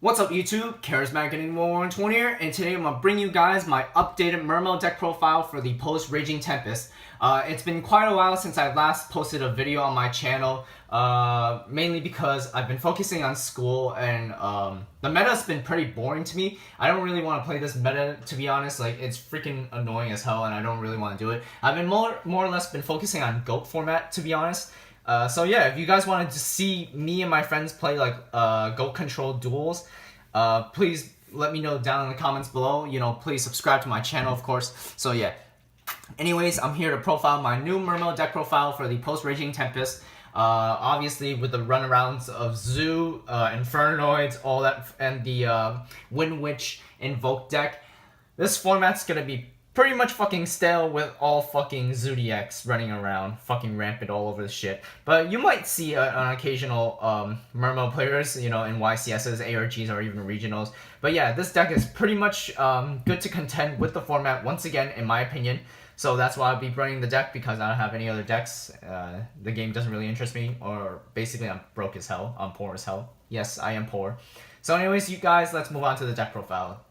What's up YouTube, Charismatic Getting 120 here, and today I'm going to bring you guys my updated Mermail Deck profile for the post-Raging Tempest. It's been quite a while since I last posted a video on my channel, mainly because I've been focusing on school and the meta's been pretty boring to me. I don't really want to play this meta, to be honest. Like, it's freaking annoying as hell and I don't really want to do it. I've been more or less been focusing on GOAT format, to be honest. So yeah, if you guys wanted to see me and my friends play like GOAT controlled duels, please let me know down in the comments below. You know, please subscribe to my channel, of course. So yeah. Anyways, I'm here to profile my new Mermail Deck profile for the post-Raging Tempest. Obviously with the runarounds of Zoo, Infernoids, all that, and the Wind Witch Invoke deck. This format's gonna be pretty much fucking stale with all fucking Zoodiacs running around, fucking rampant all over the shit. But you might see an occasional Mermail players, you know, in YCSs, ARGs, or even regionals. But yeah, this deck is pretty much good to contend with the format once again, in my opinion. So that's why I'll be running the deck, because I don't have any other decks. The game doesn't really interest me, or basically I'm broke as hell. I'm poor as hell. Yes, I am poor. So anyways, you guys, let's move on to the deck profile.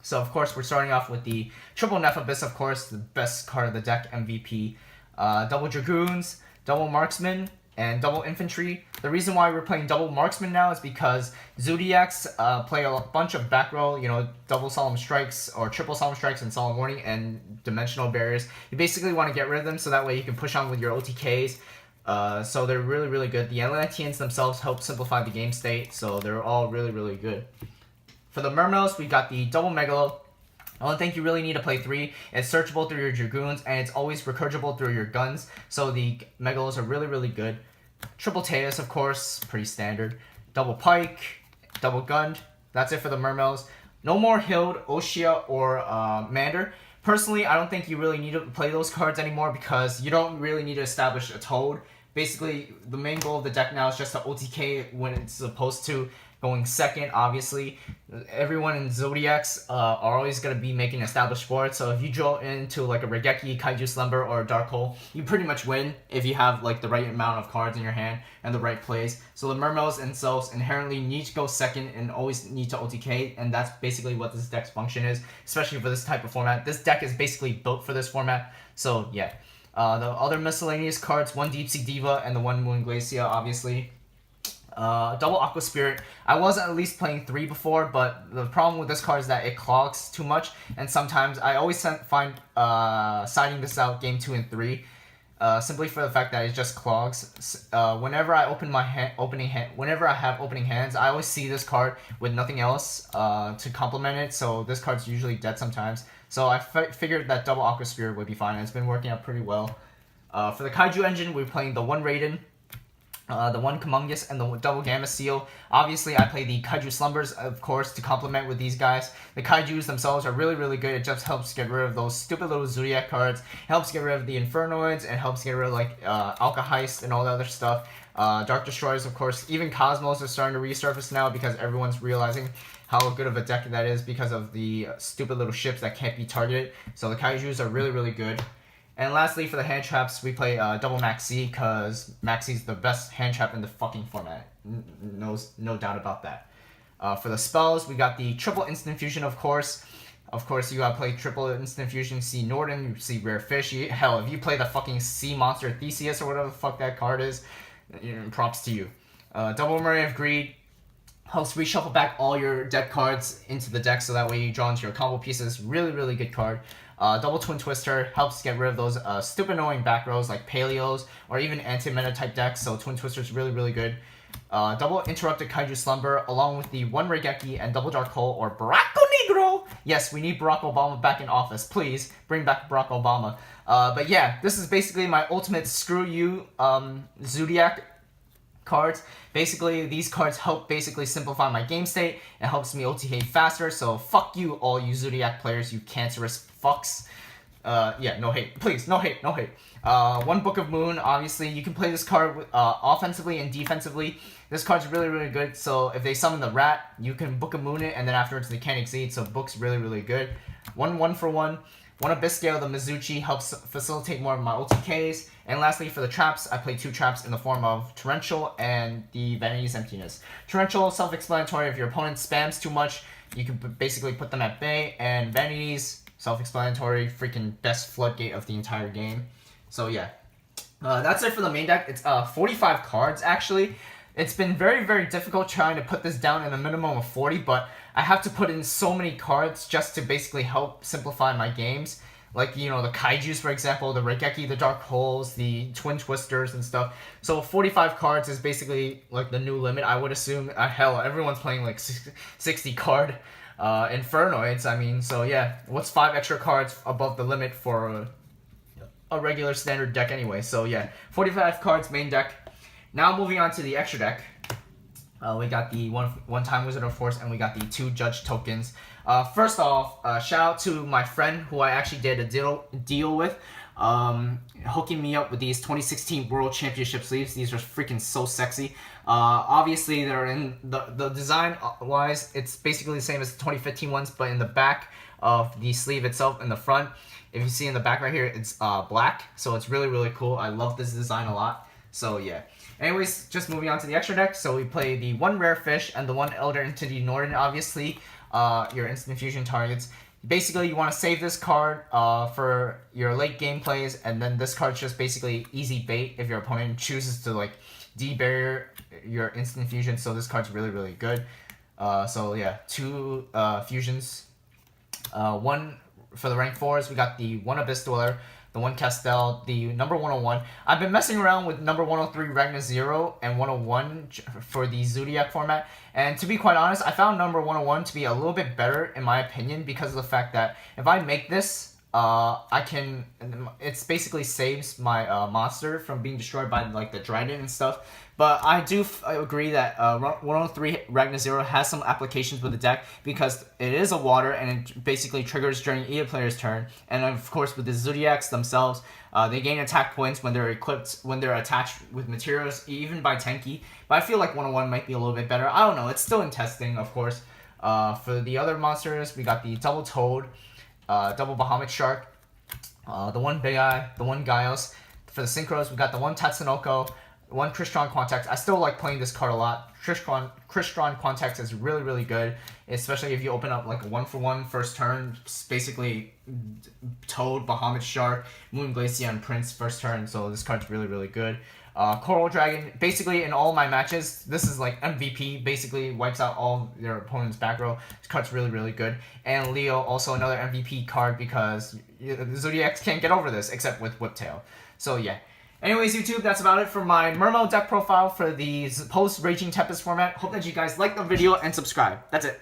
So of course we're starting off with the triple Nephibus, of course, the best card of the deck, MVP. Double Dragoons, double Marksman, and double Infantry. The reason why we're playing double Marksman now is because Zoodiacs play a bunch of back row, you know, double Solemn Strikes or triple Solemn Strikes and Solemn Warning and Dimensional Barriers. You basically want to get rid of them so that way you can push on with your OTKs. So they're really, really good. The Atlanteans themselves help simplify the game state, so they're all really, really good. For the Mermails, we got the double Megalo. I don't think you really need to play 3. It's searchable through your Dragoons, and it's always recurgible through your guns, so the Megalos are really, really good. Triple Teus, of course, pretty standard. Double Pike, double Gund. That's it for the Mermails. No more Hild, Oshia, or Mander. Personally, I don't think you really need to play those cards anymore because you don't really need to establish a Toad. Basically, the main goal of the deck now is just to OTK when it's supposed to. Going second, obviously. Everyone in Zoodiacs are always going to be making established for it, so if you draw into like a Regeki, Kaiju Slumber, or a Dark Hole, you pretty much win if you have like the right amount of cards in your hand and the right plays. So the Mermails themselves inherently need to go second and always need to OTK, and that's basically what this deck's function is, especially for this type of format. This deck is basically built for this format, so yeah. The other miscellaneous cards, one Deep Sea Diva and the one Moon Glacia, obviously. Double Aqua Spirit. I was at least playing 3 before, but the problem with this card is that it clogs too much, and sometimes I always find siding this out game 2 and 3, simply for the fact that it just clogs. Whenever I open my whenever I have opening hands, I always see this card with nothing else to complement it, so this card's usually dead sometimes. So I figured that double Aqua Spirit would be fine, and it's been working out pretty well. For the Kaiju engine, we're playing the one Raiden, the one Kumungus, and the double Gamma Seal. Obviously, I play the Kaiju Slumbers, of course, to complement with these guys. The Kaijus themselves are really, really good. It just helps get rid of those stupid little Zoodiac cards. It helps get rid of the Infernoids, and helps get rid of, like, Alka Heist and all the other stuff. Dark Destroyers, of course. Even Cosmos are starting to resurface now because everyone's realizing how good of a deck that is because of the stupid little ships that can't be targeted. So the Kaijus are really, really good. And lastly, for the hand traps, we play double Maxi, because Maxi's the best hand trap in the fucking format. No doubt about that. For the spells, we got the triple Instant Fusion, of course. Of course, you gotta play triple Instant Fusion, see Norden, you see Rare Fish. Hell, if you play the fucking Sea Monster Theseus or whatever the fuck that card is, props to you. Double Murray of Greed helps reshuffle back all your deck cards into the deck, so that way you draw into your combo pieces. Really, really good card. Double Twin Twister helps get rid of those stupid annoying back rows like Paleos or even anti-meta type decks, so Twin Twister is really, really good. Double Interrupted Kaiju Slumber along with the one Regeki and double Dark Hole or Barack Negro. Yes, we need Barack Obama back in office. Please bring back Barack Obama. But yeah, this is basically my ultimate screw you Zoodiac cards. Basically, these cards help basically simplify my game state. It helps me OTK faster, so fuck you all you Zoodiac players, you cancerous fucks. Yeah, no hate. Please, no hate, no hate. One Book of Moon, obviously, you can play this card offensively and defensively. This card's really, really good, so if they summon the rat, you can Book of Moon it, and then afterwards they can't exceed, so Book's really, really good. One for one One Abyssgale, the Mizuchi, helps facilitate more of my OTKs. And lastly, for the traps, I play 2 traps in the form of Torrential and the Vanity's Emptiness. Torrential, self-explanatory. If your opponent spams too much, you can basically put them at bay. And Vanity's, self-explanatory, freaking best floodgate of the entire game. So yeah, that's it for the main deck. It's 45 cards actually. It's been very, very difficult trying to put this down in a minimum of 40, but I have to put in so many cards just to basically help simplify my games. Like, you know, the Kaijus, for example, the Regeki, the Dark Holes, the Twin Twisters and stuff. So 45 cards is basically like the new limit, I would assume. Hell, everyone's playing like 60 card Infernoids, I mean, so yeah. What's 5 extra cards above the limit for a regular standard deck anyway? So yeah, 45 cards main deck. Now moving on to the extra deck, we got the one-time Wizard of Force and we got the 2 Judge tokens. First off, shout out to my friend who I actually did a deal with, hooking me up with these 2016 World Championship sleeves. These are freaking so sexy. Obviously, they're in the design-wise, it's basically the same as the 2015 ones, but in the back of the sleeve itself, in the front, if you see in the back right here, it's black, so it's really, really cool. I love this design a lot. So yeah. Anyways, just moving on to the extra deck. So we play the 1 Rare Fish and the 1 Elder Entity Norden. Obviously, your instant fusion targets. Basically, you want to save this card for your late game plays, and then this card's just basically easy bait if your opponent chooses to like de-barrier your instant fusion. So this card's really, really good. So yeah, 2 fusions. 1 for the rank 4s. We got the 1 Abyss Dweller, the 1 Castel, the number 101. I've been messing around with number 103 Ragna 0 and 101 for the Zoodiac format. And to be quite honest, I found number 101 to be a little bit better in my opinion because of the fact that if I make this, it's basically saves my monster from being destroyed by like the Trident and stuff. But I do agree that 103 Ragna 0 has some applications with the deck because it is a water and it basically triggers during either player's turn. And of course with the Zoodiacs themselves, they gain attack points when they're equipped, when they're attached with materials, even by Tenki. But I feel like 101 might be a little bit better. I don't know, it's still in testing, of course. For the other monsters, we got the Double Toad, Double Bahamut Shark, the 1 Big Eye, the 1 Gaios. For the Synchros, we got the 1 Tatsunoko, 1 Crystron Quantex. I still like playing this card a lot. Crystron Quantex is really, really good, especially if you open up like a 1-for-1 first turn. It's basically Toad, Bahamut Shark, Moon Glacier, Prince first turn, so this card's really, really good. Coral Dragon, basically in all my matches, this is like MVP, basically wipes out all their opponent's back row. This card's really, really good. And Leo, also another MVP card because the Zoodiacs can't get over this except with Whiptail. So yeah. Anyways, YouTube, that's about it for my Mermail deck profile for the post-Raging Tempest format. Hope that you guys liked the video and subscribe. That's it.